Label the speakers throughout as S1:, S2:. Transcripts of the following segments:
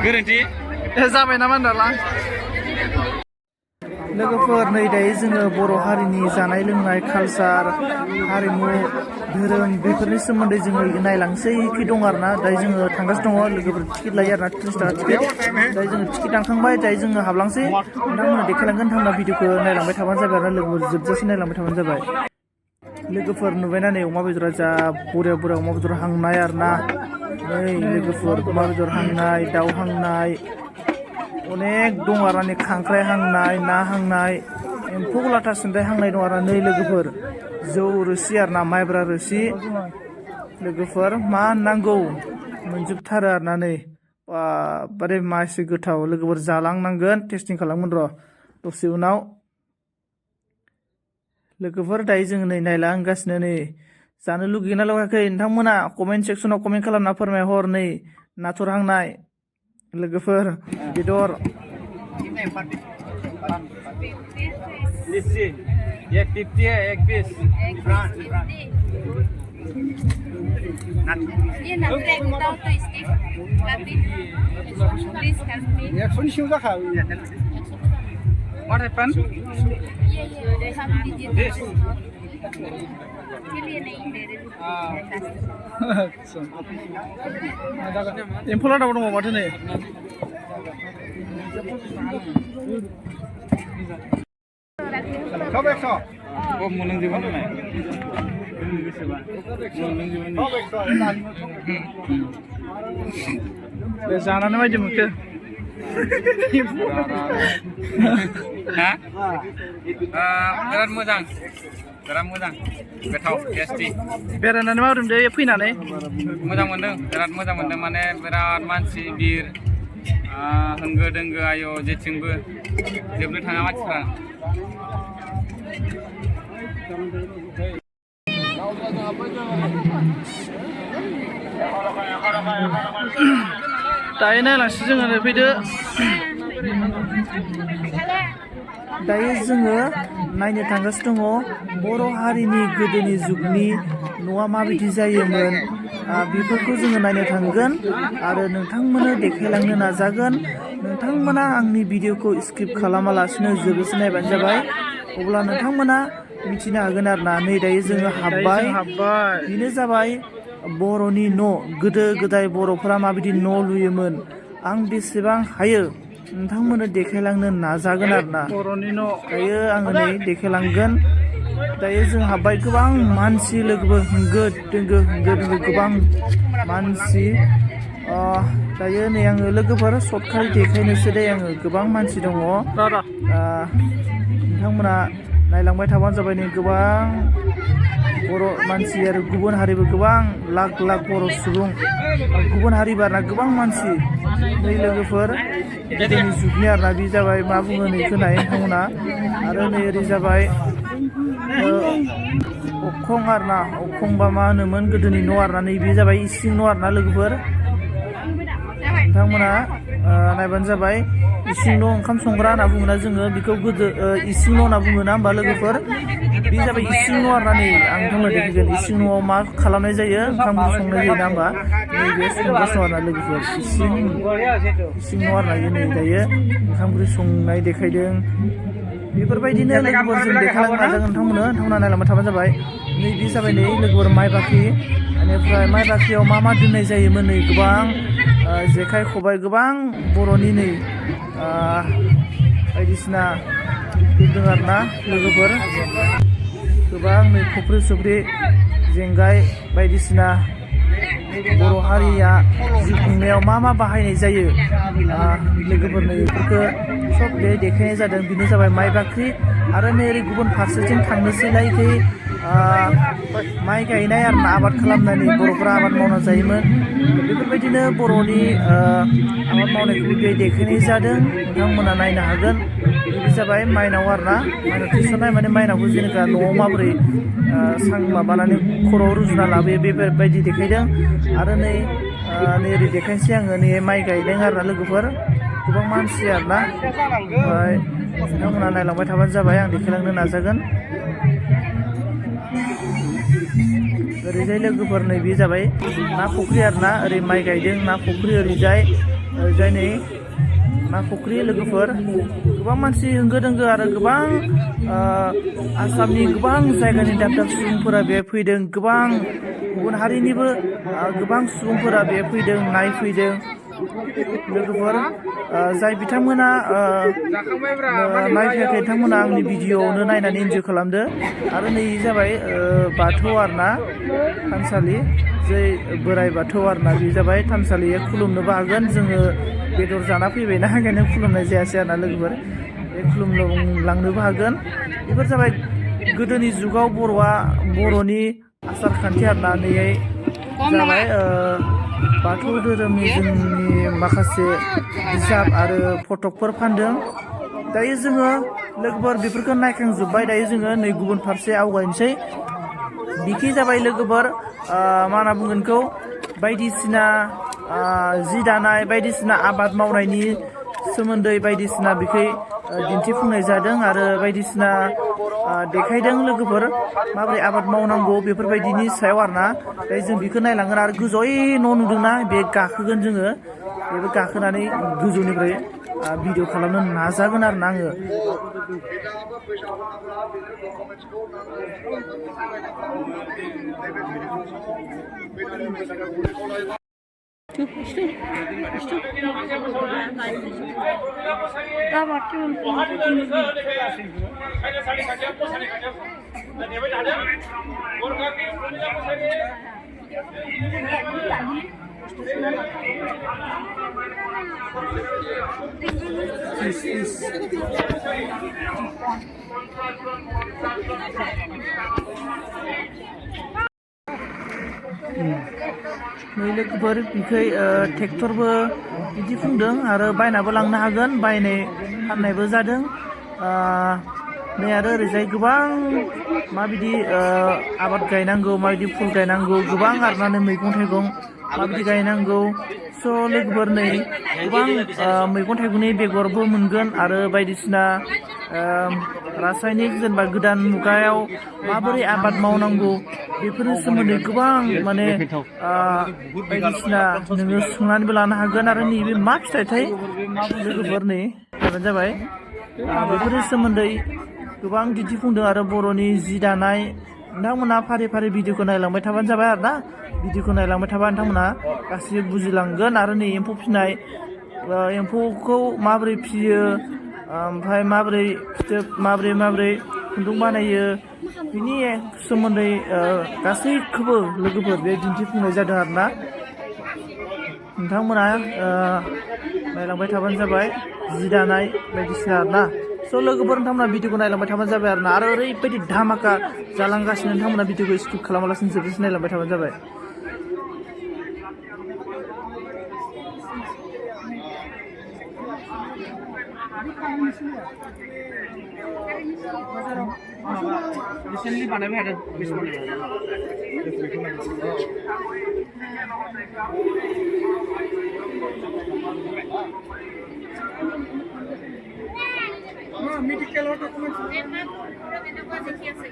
S1: गोरोन्थि
S2: जाबाय नामा होनदाला लोगोफोर नै दायो जोङो बर' हारिनि जानाय लोंनाय कालसार हारिमु धोरोम बेफोरनि सोमोन्दै जोङो नायलांसै खि दं आरोना दायो जोङो थांगासिनो दङ लोगोफोर टिकेट लायो आरोना 30 थाखा टिकेट दायो जोङो टिकेट दानखांबाय दायो जोङो हाबलांसै नोंथांमोननो देखायलांगोन नोंथांमोना भिडिअखौ नायलांबाय थाबानो जाबाय आरो लोगोफोर जोबजासिम नायलांबाय थाबानो जाबाय लोगोफोर नुबायना नै अमा बेदरा जा बरिया बरिया अमा बेदर हांनाय आरोना नै लोगोफोर अमा बेदर हांनाय दाउ हांनाय अनेक दं आरो नै खांख्राइ हांनाय ना हांनाय एम्फौ लाथा सिन्थाय हांनाय दं आरो नै लोगोफोर जौ रोसि आरोना माइब्रा रोसि लोगोफोर मा नांगौ मोनजोबथारो आरोना नै बारे मासे गोथाव लोगोफोर जालांनांगोन टेस्टिं खालामगोन र' दसे उनाव लोगोफोर दायो जोङो नै नायलांगासिनो नै जानो लुगैना लुगैयाखै नोंथांमोना कमेन्ट सेक्सनाव कमेन्ट खालामना फोरमायहर नै नाथुर हांनाय लोगोफोर बेदर
S1: एक 50 है एक पीस
S3: ये नखरे बताओ तो स्टिक अभी प्लीज हेल्प मी
S1: 100 शिव जाखा What happened?
S3: ये हम दीजिए के लिए नहीं दे रहे
S2: एम्फौ लाथा दङ माथो नै
S1: सब 100 kok मोनलोंजोबो नालाय गोसोबा
S2: बे जानानै मायदि मोनखो
S1: हा बिराद मोजां गोथाव टेस्टि
S2: बेरायनानै मा मोनदों फैनानै
S1: मोजां मोनदों बिराद मोजां मोनदों माने बिराद मानसि भिर होंगो दोंगो आयो जेथिंबो जोबनो थाङा मानसिफ्रा
S2: दायो नायलांसै जोङो फैदो दायो जोङो नायनो थांगासिनो दङ बर' हारिनि गोदोनि जुगनि न'आ माबायदि जायोमोन बेफोरखौ जोङो नायनो थांगोन आरो नोंथांमोननो देखायलांनो नाजागोन नोंथांमोना आंनि भिडिअखौ स्किप खालामालासिनो जोबजासिम नायबानो जाबाय अब्ला नोंथांमोना मिथिनो हागोन आरोना नै दायो जोङो हाबबाय बेनो जाबाय बर'नि न' गोदो गोदाय बर'फोरा माबायदि न' लुयोमोन आं बेसेबां हायो नोंथांमोननो देखायलांनो नाजागोन आरोना बर'नि न' दायो आङो नै देखायलांगोन दायो जों हाबबाय गोबां मानसि लोगोबो होंगो दोंगो गोबां मानसि दायो नै आङो लोगोफोर सर्टकाट देखायनोसै दे आङो गोबां मानसि दङ नोंथांमोना नायलांबाय थाबानो जाबाय नै गोबां बर' मानसि आरो गुबुन हारिबो गोबां लाख लाख बर' सुबुं गुबुन हारिबो आरोना गोबां मानसि नै लोगोफोर गोदोनि जुगनि आरोना बे जाबाय मा बुङो नैखौ नाय नोंथांमोना आरो नै ओरै जाबाय अखं आरोना अखंबा मा होनोमोन गोदोनि न' आरोना नैबे जाबाय इसिं न' आरोना लोगोफोर नोंथांमोना नायबानो जाबाय इसिं न' ओंखाम संग्रा होनना बुङोना जोङो बेखौ गोदो इसिं न' होनना बुङो ना होमबा लोगोफोर बे जाबाय इसिं न' आरोना नै आं नोंथांमोन देखायगोन इसिं न'आव मा खालामनाय जायो ओंखाम संनाय जायो ना होमबा नैबे संगासिनो आरोना लोगोफोर इसिं न' आरोना नै दायो ओंखाम ओंख्रि संनाय देखायदों बेफोरबायदिनो लोगोफोर जों देखायलांनो नाजागोन नोंथांमोना नायलांबाय थाबानो जाबाय नैबे जाबाय नै लोगोफोर माइ बाख्रि बेनिफ्राय माइ बाख्रियाव मा दोननाय जायोमोन नै गोबां जेखाइ खबाइ गोबां बर'नि नै बायदिसिना दोनदों आरोना लोगोफोर गोबां नै खफ्रि सफ्रि जेंगाय बायदिसिना बर' हारिया जिउ खुंनायाव मा बाहायनाय जायो लोगोफोर नै बेफोरखौ सब बे देखायनाय जादों बेनो जाबाय माइ बाख्रि आरो नै ओरै गुबुन फारसेथिं थांनोसैलायखै माइ गायनाय आरोना आबाद खालामनानै बर'फोरा आबाद मावना जायोमोन बेफोरबायदिनो बर'नि आबाद मावनायखौबो बे देखायनाय जादों नोंथांमोना नायनो हागोन बे जाबाय माइनाव आरोना माइनाव थिसननाय माने माइनावखौ जेनेबा न'आव माबोरै सां माबानानै खर'आव रुजुना लाबोयो बेबायदि देखायदों आरो नै ओरै देखायनोसै आङो नै माइ गायदों आरोना लोगोफोर गोबां मानसि आरोना ओमफ्राय नोंथांमोना नायलांबाय थाबानो जाबाय आं देखायलांनो नाजागोन ओरैजाय लोगोफोर नैबे जाबाय ना फुख्रि आरोना ओरै माइ गायदों ना फुख्रि ओरैजाय जायनि ना फुख्रि लोगोफोर गोबां मानसि होंगो दोंगो आरो गोबां आसामनि गोबां जायगानि दाब दाब सुबुंफोरा बे फैदों गोबां गुबुन हारिनिबो गोबां सुबुंफोरा बे फैदों नायफैदों लोगोफोर जाय बिथांमोना नायफैयाखै बिथांमोना आंनि भिडिअ'आवनो नायनानै इन्जय खालामदो आरो नै जाबाय बाथौ आरोना थानसालि जै बोराइ बाथौ आरोना बे जाबाय थानसालि खुलुमनोबो हागोन जोङो बेदर जाना फैबायना ओंखायनो खुलुमनाय जायासै आरोना लोगोफोर बे खुलुमलांनोबो हागोन बेफोर जाबाय गोदोनि जुगाव बर'नि आसार खान्थि आरोना नैहाय जाबाय बाथौ धोरोमनि जोंनि माखासे बिजाब आरो फटकफोर फानदों दायो जोङो लोगोफोर बेफोरखौ नायखांजोब्बाय दायो जोङो नै गुबुन फारसे आवगायनोसै बिखि जाबाय लोगोफोर मा होनना बुंगोन बेखौ बायदिसिना जि दानाय बायदिसिना आबाद मावनायनि सोमोन्दै बायदिसिना बिखै दिन्थिफुंनाय जादों आरो बायदिसिना देखायदों लोगोफोर माबोरै आबाद मावनांगौ बेफोरबायदिनि सायाव आरोना दायो जों बेखौ नायलांगोन आरो गोजौयै न' नुदोंना बे गाखोगोन जोङो बेबो गाखोनानै गोजौनिफ्राय भिडिअ खालामनो नाजागोन आरोना आङो नै लोगोफोर बिखै ट्रेक्टरबो बिदि बुंदों आरो बायनाबो लांनो हागोन बायनाय फाननायबो जादों नै आरो ओरैजाय गोबां माबायदि आबाद गायनांगौ माबायदि फुल गायनांगौ गोबां आरोना मैगं थाइगं माबायदि गायनांगौ स' लोगोफोर नै गोबां मैगं थाइगंनि बेगरबो मोनगोन आरो बायदिसिना रासायनिक जेनेबा गोदान मुगायाव माबोरै आबाद मावनांगौ बेफोरनि सोमोन्दै गोबां माने बायदिसिना नोङो सोंनानैबो लानो हागोन आरो नैबे मा फिथाइथाय लोगोफोर नै जाबाय बेफोरनि सोमोन्दै गोबां दिन्थिफुंदों आरो बर'नि जि दानाय नोंथांमोना फारि फारि भिडिअखौ नायलांबाय थाबानो जाबाय आरोना भिडिअखौ नायलांबाय थाबा नोंथांमोना गासिबो बुजिलांगोन आरो नै एम्फौ फिसिनाय एम्फौखौ माबोरै फिसियो ओमफ्राय माबोरै फिथोब माबोरै खुन्दुं बानायो बिनि सोमोन्दै गासैखौबो लोगोफोर बे दिन्थिफुंनाय जादों आरोना नोंथांमोना नायलांबाय थाबानो जाबाय जि दानाय बायदिसिना आरोना स' लोगोफोर नोंथांमोना भिडिअखौ नायलांबाय थाबानो जाबाय आरोना आरो ओरैबायदि धामाका जालांगासिनो नोंथांमोना भिडिअखौ स्किप खालामालासिनो जोबजासे नायलांबाय थाबानो जाबाय रिसेन्टलि बानायबाय
S3: मेडिकेल डकुमेन्ट देखि আছে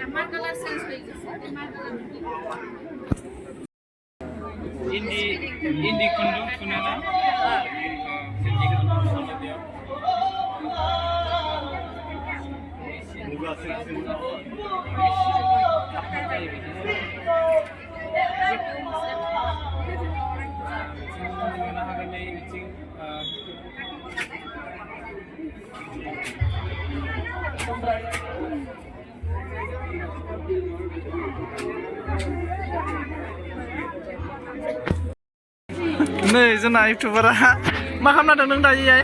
S3: আমাৰ কালাৰ চেঞ্জ হৈ গৈছে
S1: इन्दि खुन्दुं थुनोना
S2: नै जोंना इउटुबारा मा खालामना दं नों दायो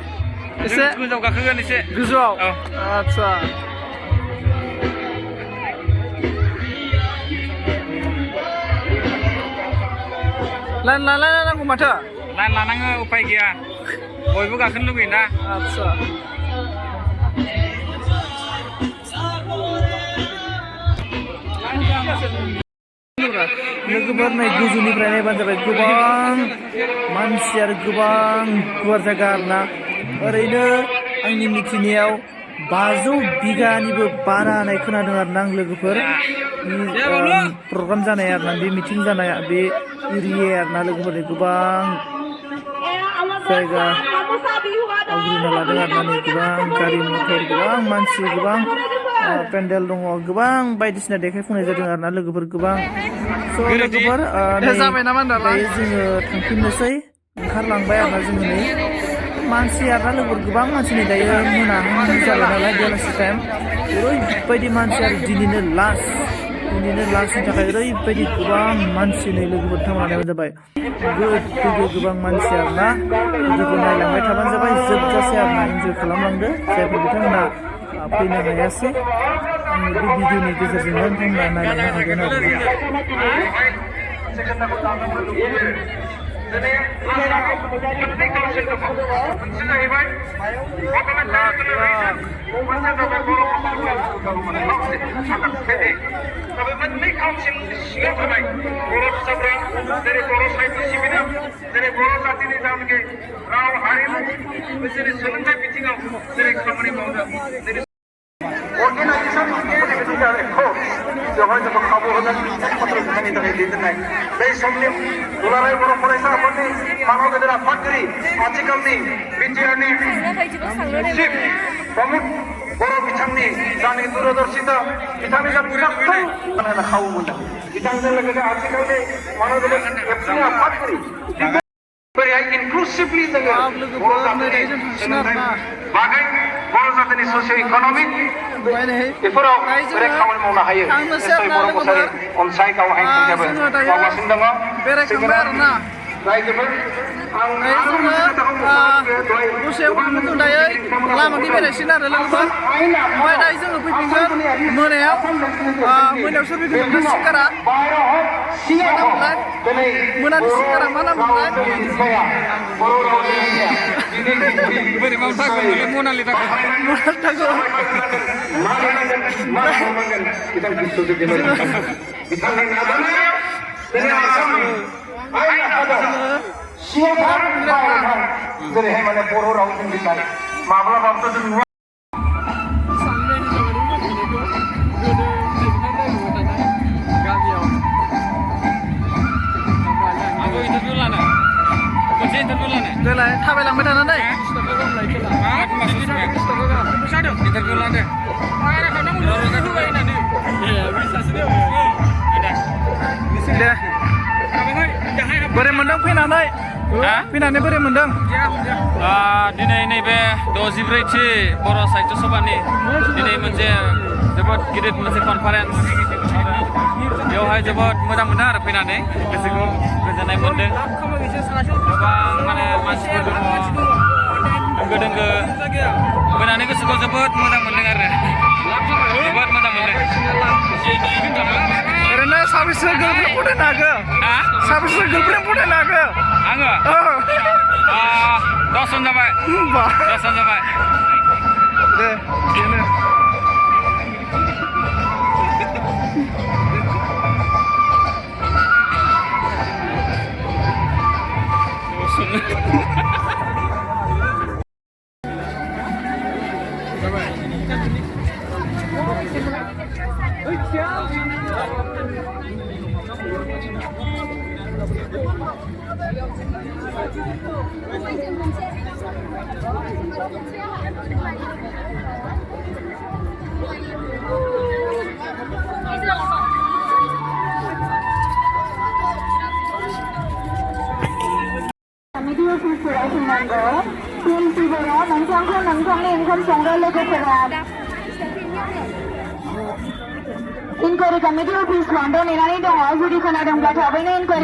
S2: एसे
S1: गोजौआव गाखोगोन एसे
S2: गोजौआव आदसा लाइन लानांगौ माथो
S1: लाइन लानाङो उपाय गैया बयबो गाखोनो लुगैयोना
S2: आदसा लोगोफोर नै गोजौनिफ्राय नायबानो जाबाय गोबां मानसि आरो गोबां गुवार जायगा आरोना ओरैनो आंनि मिथिनायाव 500 बिगानिबो बारा होननाय खोनादों आरोना आं लोगोफोर प्रग्राम जानाय आरोना बे मिटिं जानाय बे एरिया आरोना लोगोफोर गोबां जायगा आवग्रिना लादों आरोना नै गोबां गारि मथर गोबां मानसि गोबां पेन्डेल दङ गोबां बायदिसिना देखायफुंनाय जादों आरोना लोगोफोर गोबां स' लोगोफोर दायो जोङो थांफिननोसै ओंखारलांबाय आरोना जोङो नै मानसि आरोना लोगोफोर गोबां मानसि नै दायो मोनाहां जाबाय नालाय बेलासि टाइम ओरैबायदि मानसि आरो दिनैनो लास्टनि थाखाय ओरैबायदि गोबां मानसि नै लोगोफोर थांनानै जाबाय गोबां मानसि आरोना भिडिअखौ नायलांबाय थाबानो जाबाय जोबजासे आरोना इन्जय खालामलांदो जायफोर बिथांमोना फैनो हायासै आंनि बे भिडिअनि गेजेरजोंनो नोंथांमोना नायलांनो हागोन आरो
S4: बेवहाय जोंखौ खाबु होदों एकमात्र बिथांनि थाखाय दैदेननाय बे समनि दुलाराय बर' फरायसा आफादनि मानव गेदेर आफादगिरि आथिखालनि बिटिआरनि चिफ प्रमुख बर' बिथांनि जानि दूरदर्शिता बिथांनि जानि खाबु मोनदों बिथांजों लोगोसे आथिखालनि मानव गेदेर एबसुनि आफादगिरि बोरैहाय इनक्लुसिभलि जोङो बर' जातिनि सोलोंथाइ बागै बर' जातिनि ससिय' इक'नमिक बेफोराव बोरै खामानि मावनो हायो निश्चय बर' गसाइ अनसाय गाव हायखौबो मावगासिनो दङ बेरायखांबाय आरोना रायजोफोर
S2: दसे उनाव दायो लामानि बेरायसिगोन आरो लोगोफोर ओमफ्राय दायो जोङो फैफिनगोन मोनायाव सोर फैगोन सिंगारा मोनानि सिंगारा मा नाम मोनलाय
S1: बोरै मावथारगोन मनालिसाखौ
S4: जेरैहाय माने बर' रावजों लिरनाय माब्लाबाबोथ' जों नुवा
S2: देलाय थाबायलांबाय थानानै
S1: इन्टारभिउ लादो
S2: दे बोरै मोनदों फैनानै बोरै मोनदों
S1: दिनै नैबे 64थि बर' साहित्य सभानि दिनै मोनसे जोबोद गिदिर मोनसे कनफारेन्स बेवहाय जोबोद मोजां मोनदों आरो फैनानै गोसोखौ गोजोननाय मोनदों गोबां माने मानसिफोर दङ होंगो दोंगो फैनानै गोसोखौ जोबोद मोजां मोनदों आरो जोबोद मोजां मोनदों
S2: ओरैनो साबेसे गर्लफ्रेन्ड फरायनो हागौ साबेसे गर्लफ्रेन्ड फरायनो हागौ
S1: आङो 10 जन जाबाय 10 जन जाबाय
S2: दे बेनो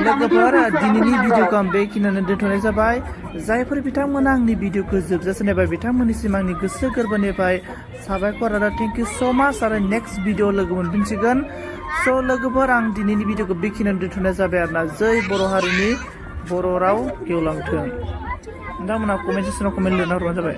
S2: लोगोफोर दिनैनि भिडिअखौ आं बेखिनियावनो दोनथ'नाय जाबाय जायफोर बिथांमोना आंनि भिडिअखौ जोबजासे नायबाय बिथांमोननिसिम आंनि गोसो गोरबोनिफ्राय साबायखर आरो थेंक इउ स' माच आरो नेक्स्ट भिडिअ लोगो मोनफिनसिगोन स' लोगोफोर आं दिनैनि भिडिअखौ बेखिनियावनो दोनथ'नाय जाबाय आरोना जै बर' हारिनि बर' राव गेवलांथों नोंथांमोना कमेन्ट सेक्सनाव कमेन्ट लिरना हरबानो जाबाय